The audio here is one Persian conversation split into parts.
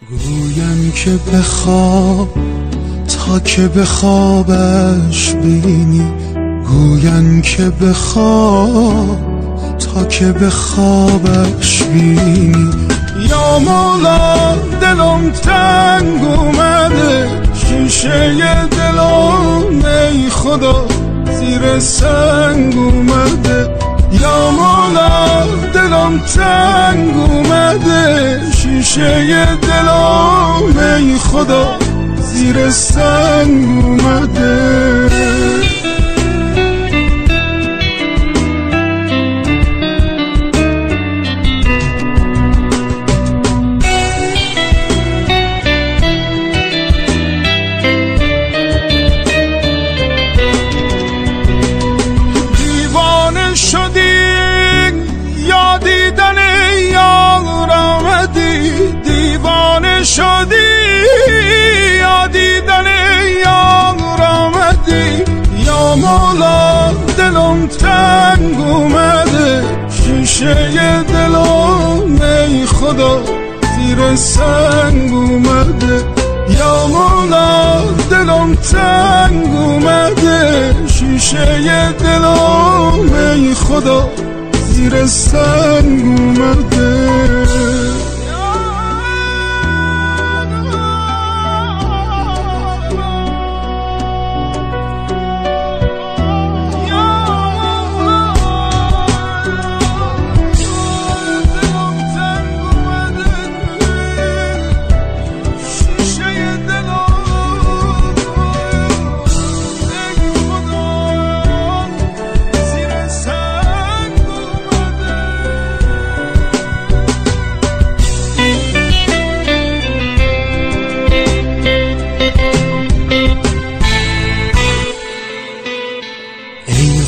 گویم که بخواب تا که به خوابش بینی، گویم که بخواب تا که به خوابش بینی. یا مولا دلم تنگ اومده، شیشه دلم ای خدا زیر سنگ اومده. یا مولا دلم تنگ اومده، شیشه دلم ای خدا زیر سنگ اومده. شدی یا دیدن یار آمدی. یا مولا دلم تنگ اومده، شیشه دلم ای خدا زیر سنگ اومده. یا مولا دلم تنگ اومده، شیشه دلم ای خدا زیر سنگ اومده.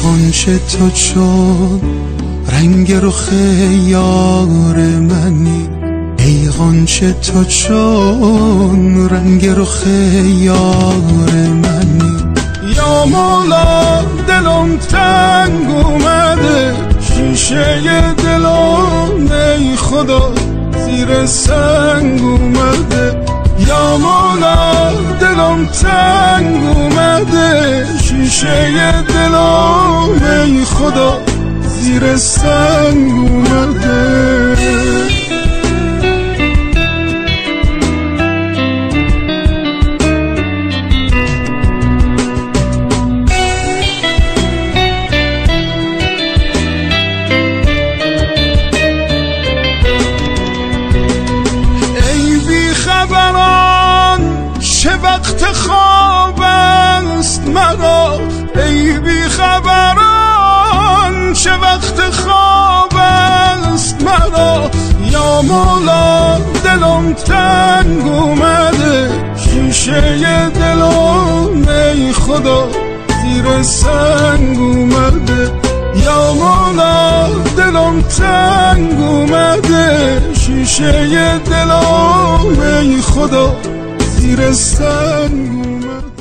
غنچه تو چون رنگ رخ یار منی، ای غنچه تو چون رنگ رخ یار منی. یا مولا دلم تنگ اومده، شیشه دلم ای خدا زیر سنگ اومده. یا مولا دلم تنگ اومده، شیشه دلم ای خدا زیر سنگ اومده. چه وقت خواب است مرا، ای بی خبران چه وقت خواب است مرا. یا مولا دلم تنگ اومده، شیشه دلم ای خدا زیر سنگ اومده. یا مولا دلم تنگ اومده، شیشه دلم ای خدا زیر سنگ اومد.